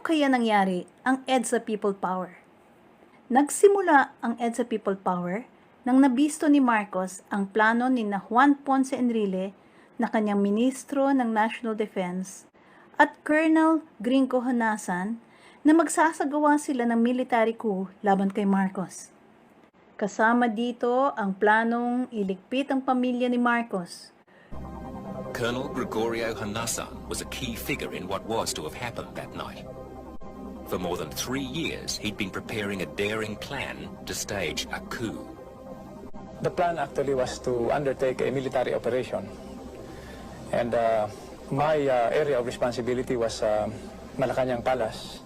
kaya nangyari ang Edsa People Power? Nagsimula ang Edsa People Power nang nabisto ni Marcos ang plano ni Juan Ponce Enrile na kanyang ministro ng National Defense at Colonel Gringo Honasan na magsasagawa sila ng military coup laban kay Marcos. Kasama dito ang planong iligpit ang pamilya ni Marcos. Colonel Gregorio Honasan was a key figure in what was to have happened that night. For more than 3 years, he'd been preparing a daring plan to stage a coup. The plan actually was to undertake a military operation. And my area of responsibility was Malacanang Palace.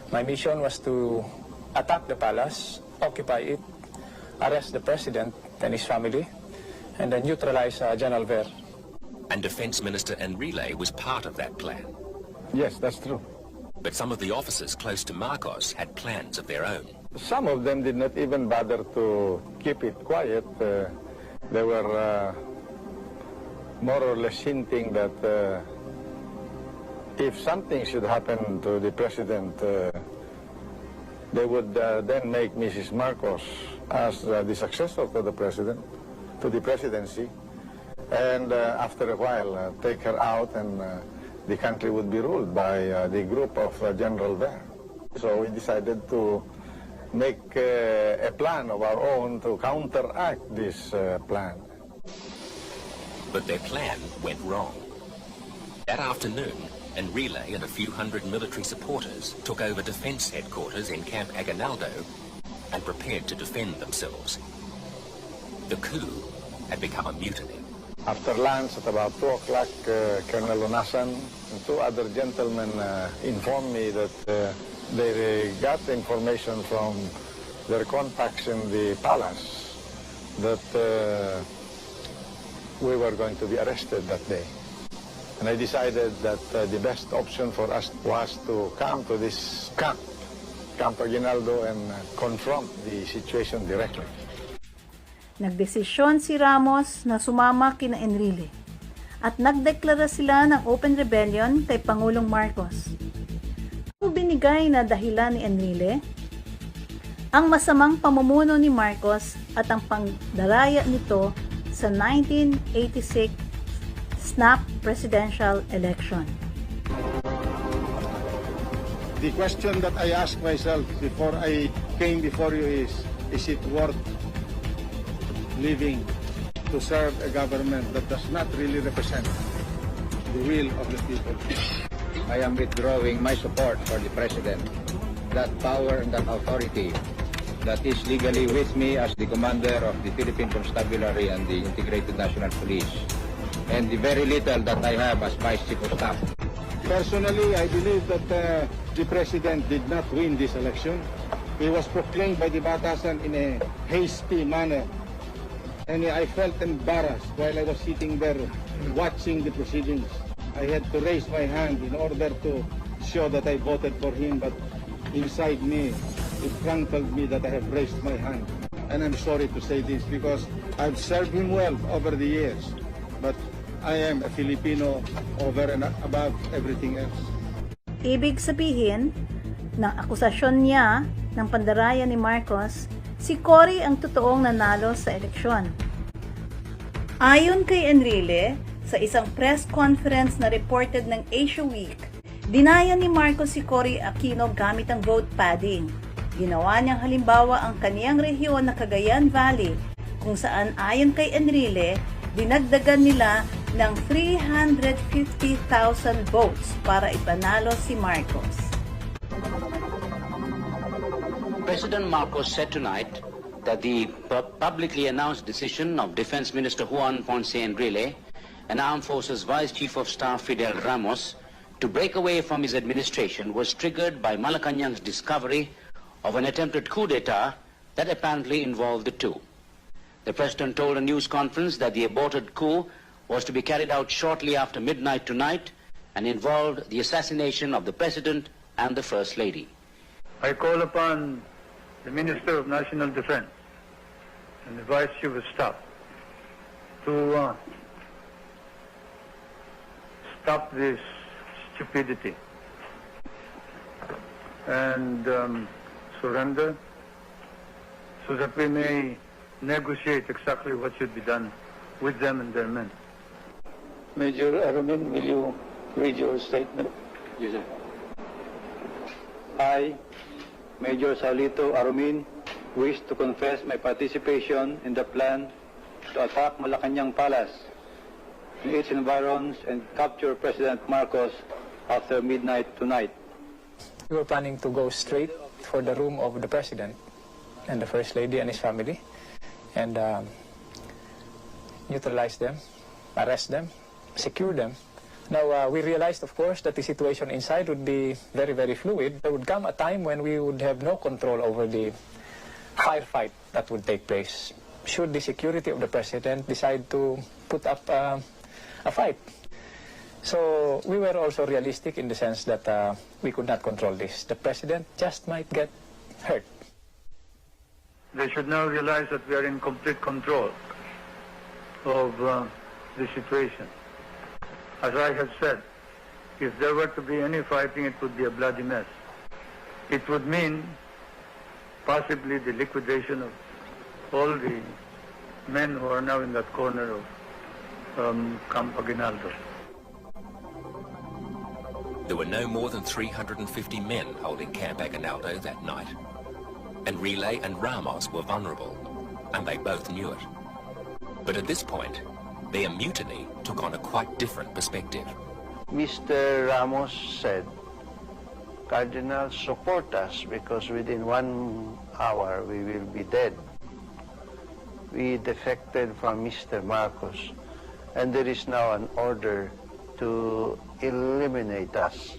My mission was to attack the palace, occupy it, arrest the president and his family, and then neutralize General Ver. And Defense Minister Enrile was part of that plan. Yes, that's true. But some of the officers close to Marcos had plans of their own. Some of them did not even bother to keep it quiet. They were more or less hinting that if something should happen to the president, they would then make Mrs. Marcos as the successor to the president, to the presidency. And after a while, take her out and the country would be ruled by the group of General Ver. So we decided to make a plan of our own to counteract this plan. But their plan went wrong. That afternoon, Enrile and a few hundred military supporters took over defense headquarters in Camp Aguinaldo and prepared to defend themselves. The coup had become a mutiny. After lunch at about 2 o'clock, Colonel Honasan and 2 other gentlemen informed me that they got information from their contacts in the palace that we were going to be arrested that day. And I decided that the best option for us was to come to this Camp Aguinaldo, and confront the situation directly. Nagdesisyon si Ramos na sumama kina Enrile at nagdeklara sila ng open rebellion kay Pangulong Marcos. Ang binigay na dahilan ni Enrile, ang masamang pamumuno ni Marcos at ang pangdaraya nito sa 1986 snap presidential election. The question that I asked myself before I came before you is it worth living to serve a government that does not really represent the will of the people? I am withdrawing my support for the President. That power and that authority that is legally with me as the commander of the Philippine Constabulary and the Integrated National Police, and the very little that I have as Vice Chief of Staff. Personally, I believe that the President did not win this election. He was proclaimed by the Batasan in a hasty manner. And I felt embarrassed while I was sitting there watching the proceedings. I had to raise my hand in order to show that I voted for him, but inside me, it rankled me that I have raised my hand. And I'm sorry to say this because I've served him well over the years, but I am a Filipino over and above everything else. Ibig sabihin, ng akusasyon niya ng pandaraya ni Marcos, si Cory ang totoong nanalo sa eleksyon. Ayon kay Enrile, sa isang press conference na reported ng Asia Week, dinaya ni Marcos si Cory Aquino gamit ang vote padding. Ginawa niyang halimbawa ang kaniyang rehiyon na Cagayan Valley, kung saan ayon kay Enrile, dinagdagan nila ng 350,000 votes para ipanalo si Marcos. President Marcos said tonight that the publicly announced decision of Defense Minister Juan Ponce Enrile and Armed Forces Vice Chief of Staff Fidel Ramos to break away from his administration was triggered by Malacanang's discovery of an attempted coup d'etat that apparently involved the two. The President told a news conference that the aborted coup was to be carried out shortly after midnight tonight and involved the assassination of the President and the First Lady. I call upon the Minister of National Defense and the Vice Chief of Staff to stop this stupidity. and surrender, so that we may negotiate exactly what should be done with them and their men. Major Aramin, will you read your statement? Yes, sir. I, Major Saulito Aramin, wish to confess my participation in the plan to attack Malacanang Palace and its environs and capture President Marcos after midnight tonight. We were planning to go straight for the room of the President and the First Lady and his family and neutralize them, arrest them, secure them. Now, we realized, of course, that the situation inside would be very, very fluid. There would come a time when we would have no control over the firefight that would take place should the security of the President decide to put up a fight. So we were also realistic in the sense that we could not control this. The President just might get hurt. They should now realize that we are in complete control of the situation. As I have said, if there were to be any fighting, it would be a bloody mess. It would mean possibly the liquidation of all the men who are now in that corner of Camp Aguinaldo. There were no more than 350 men holding Camp Aguinaldo that night. And Relay and Ramos were vulnerable, and they both knew it. But at this point, their mutiny took on a quite different perspective. Mr. Ramos said, Cardinal, support us because within 1 hour we will be dead. We defected from Mr. Marcos, and there is now an order to eliminate us.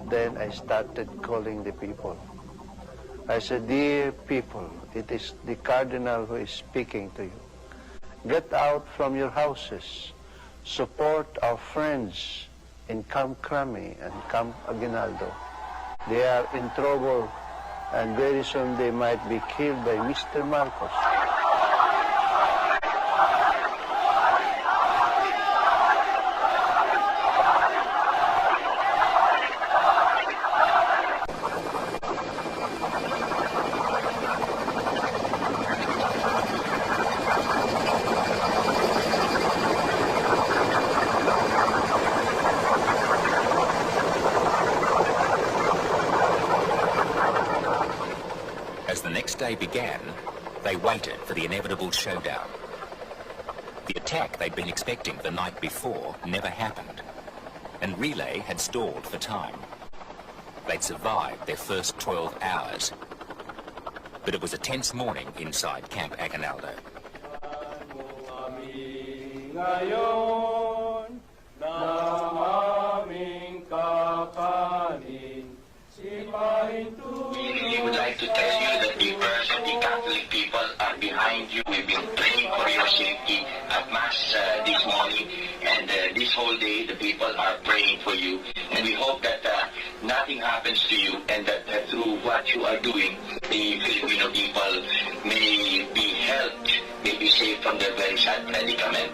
Then I started calling the people. I said, dear people, it is the Cardinal who is speaking to you. Get out from your houses. Support our friends in Camp Crami and Camp Aguinaldo. They are in trouble, and very soon they might be killed by Mr. Marcos. As the next day began, they waited for the inevitable showdown. The attack they'd been expecting the night before never happened, and Relay had stalled for time. They'd survived their first 12 hours, but it was a tense morning inside Camp Aguinaldo. We would like to tell you that the prayers of the Catholic people are behind you. We've been praying for your safety at Mass this morning, and this whole day the people are praying for you. And we hope that nothing happens to you, and that through what you are doing, the Filipino people may be helped, may be saved from their very sad predicament.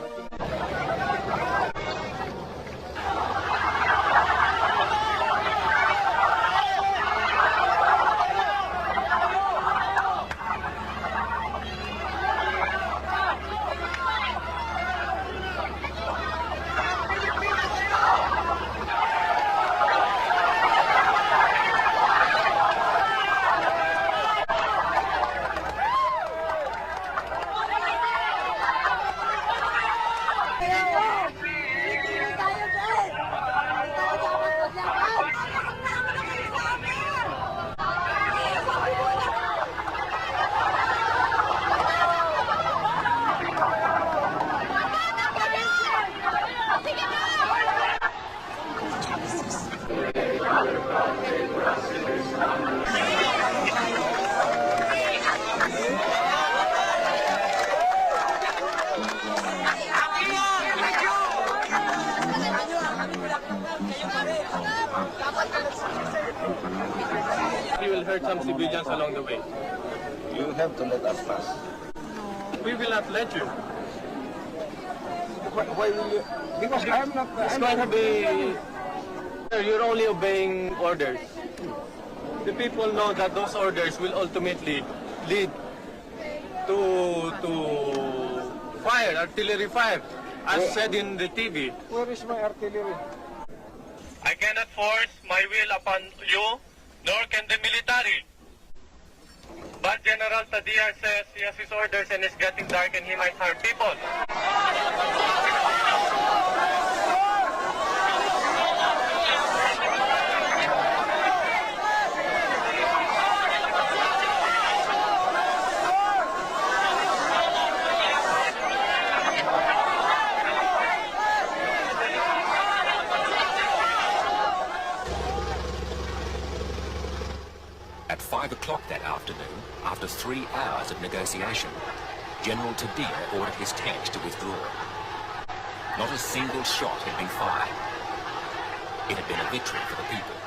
We will hurt some civilians along the way. You have to let us pass. We will not let you. Why will you? Because I'm not. It's going to be... You're only obeying orders. The people know that those orders will ultimately lead to fire, artillery fire, as said in the TV. Where is my artillery? I cannot force my will upon you, nor can the military. But General Tadia says he has his orders and it's getting dark and he might harm people. At 5 o'clock that afternoon, after 3 hours of negotiation, General Tadia ordered his tanks to withdraw. Not a single shot had been fired. It had been a victory for the people.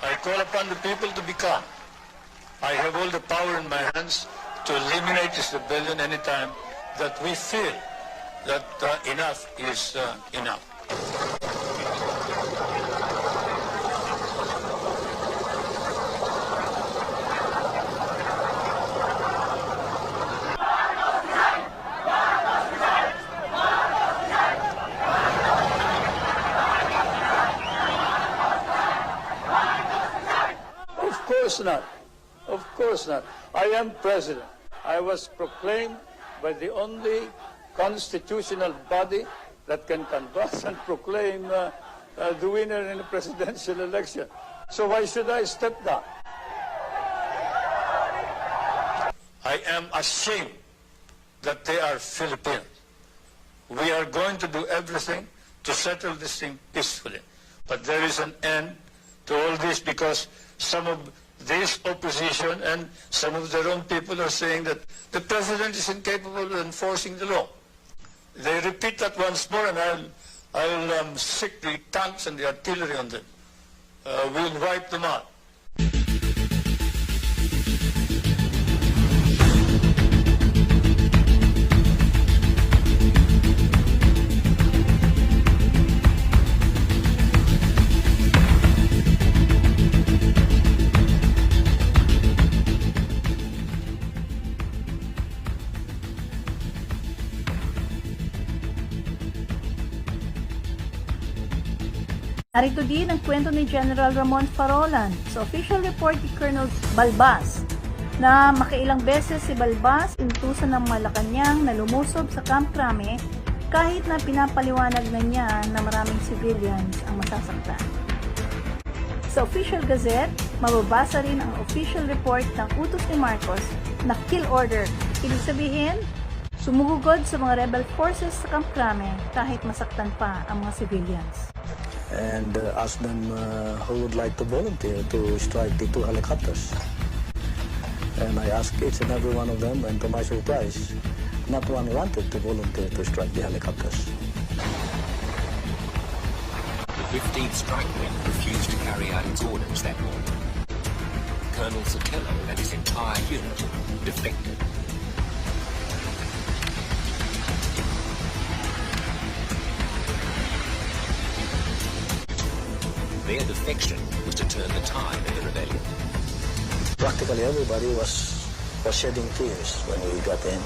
I call upon the people to be calm. I have all the power in my hands to eliminate this rebellion anytime that we feel that enough is enough. Of course not. Of course not. I am president. I was proclaimed by the only constitutional body that can canvass and proclaim the winner in a presidential election. So why should I step down? I am ashamed that they are Filipinos. We are going to do everything to settle this thing peacefully. But there is an end to all this because some of this opposition and some of their own people are saying that the president is incapable of enforcing the law. They repeat that once more, and I'll sick the tanks and the artillery on them. We'll wipe them out. Narito din ang kwento ni General Ramon Farolan sa official report ni Colonel Balbas na makailang beses si Balbas inutusan ng Malacanang na lumusob sa Camp Crame kahit na pinapaliwanag na niya na maraming civilians ang masasaktan. Sa official Gazette, mababasa rin ang official report ng utos ni Marcos na kill order. Ibig sabihin, sumugod sa mga rebel forces sa Camp Crame kahit masaktan pa ang mga civilians. And ask them who would like to volunteer to strike the 2 helicopters. And I asked each and every one of them, and to my surprise, not one wanted to volunteer to strike the helicopters. The 15th Strike Wing refused to carry out its orders that morning. Colonel Sotelo and his entire unit defected. Their defection was to turn the tide of the rebellion. Practically everybody was shedding tears when we got in.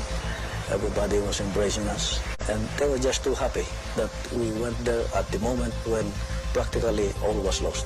Everybody was embracing us. And they were just too happy that we went there at the moment when practically all was lost.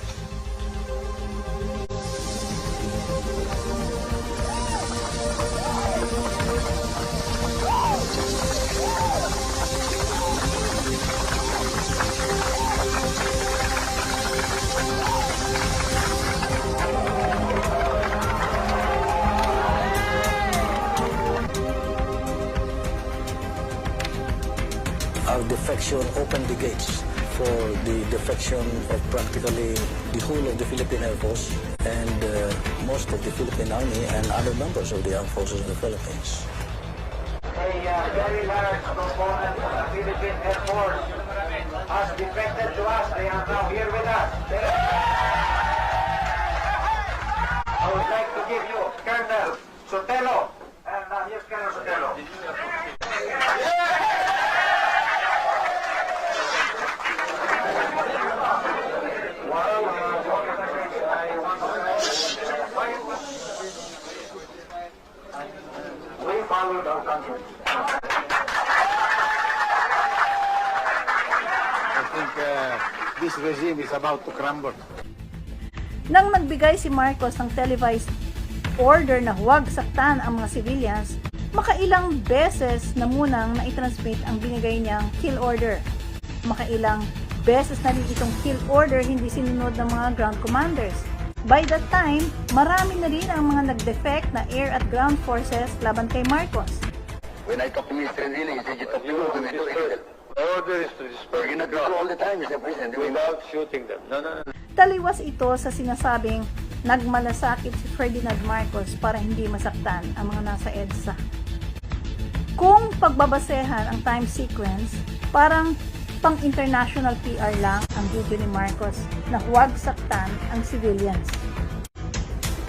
Our defection opened the gates for the defection of practically the whole of the Philippine Air Force and most of the Philippine Army and other members of the armed forces of the Philippines. A very large component of the Philippine Air Force has defected to us. They are now here with us. I would like to give you Colonel Sotelo. And here's Colonel Sotelo. We followed our country. I think this regime is about to crumble. Nang nagbigay si Marcos ng televised order na huwag saktan ang mga civilians, makailang beses na munang naitransmit ang binigay niyang kill order. Makailang beses na rin itong kill order hindi sinunod ng mga ground commanders. By that time, marami na rin ang mga nag-defect na air at ground forces laban kay Marcos. When I talk to Mr. Really, he said you talk to Ruth and I do it. The order is to disperse. You're going to go all the time, Mr. President. Without shooting them. No. Taliwas ito sa sinasabing nagmalasakit si Ferdinand Marcos para hindi masaktan ang mga nasa EDSA. Kung pagbabasehan ang time sequence, parang pang-international PR lang ang video ni Marcos na huwag saktan ang civilians.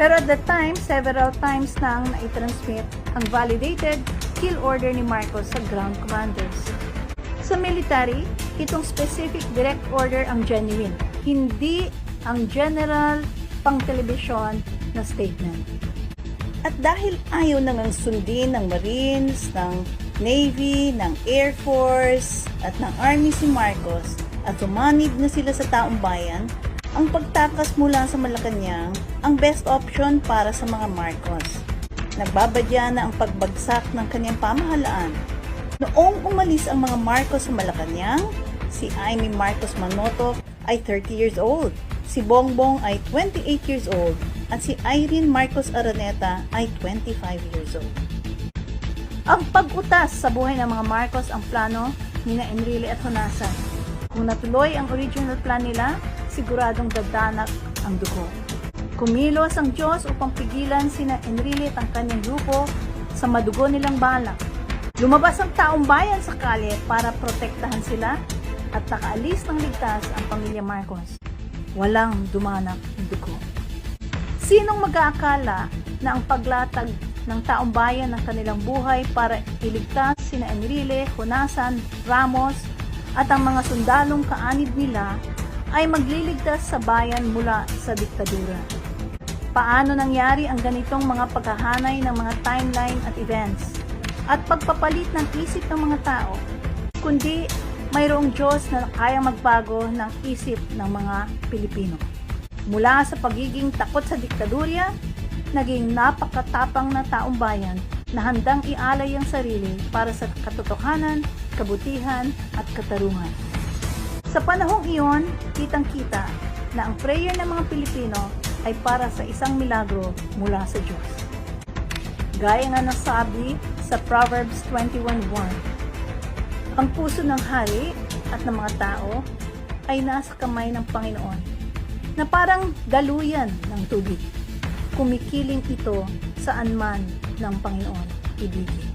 Pero at that time, several times nang naitransmit ang validated kill order ni Marcos sa ground commanders. Sa military, itong specific direct order ang genuine, hindi ang general pang-telebisyon na statement. At dahil ayaw nang sundin ng Marines, ng Navy, ng Air Force, at ng Army si Marcos at sumanib na sila sa taong bayan, ang pagtakas mula sa Malacanang ang best option para sa mga Marcos. Nagbabadya na ang pagbagsak ng kanyang pamahalaan. Noong umalis ang mga Marcos sa Malacanang, si Amy Marcos Manotoc ay 30 years old, si Bongbong ay 28 years old, at si Irene Marcos Araneta ay 25 years old. Ang pag-utas sa buhay ng mga Marcos ang plano ni Enrile at Honasan. Kung natuloy ang original plan nila, siguradong dadanak ang dugo. Kumilos ang Diyos upang pigilan sina Enrile at ang kanyang grupo sa madugo nilang balak. Lumabas ang taong bayan sa kalye para protektahan sila at nakaalis ng ligtas ang pamilya Marcos. Walang dumanak ng dugo. Sinong mag-aakala na ang paglatag ng taong bayan ng kanilang buhay para iligtas sina Enrile, Honasan, Ramos at ang mga sundalong kaanib nila ay magliligtas sa bayan mula sa diktadura? Paano nangyari ang ganitong mga paghahanay ng mga timeline at events at pagpapalit ng isip ng mga tao, kundi mayroong Diyos na kayang magbago ng isip ng mga Pilipino. Mula sa pagiging takot sa diktadurya, naging napakatapang na taong bayan na handang ialay ang sarili para sa katotohanan, kabutihan at katarungan. Sa panahong iyon, kitang-kita na ang prayer ng mga Pilipino ay para sa isang milagro mula sa Diyos. Gaya nga ng sabi sa Proverbs 21:1, ang puso ng hari at ng mga tao ay nasa kamay ng Panginoon, na parang daluyan ng tubig. Kumikiling ito saan man ng Panginoon ibigin.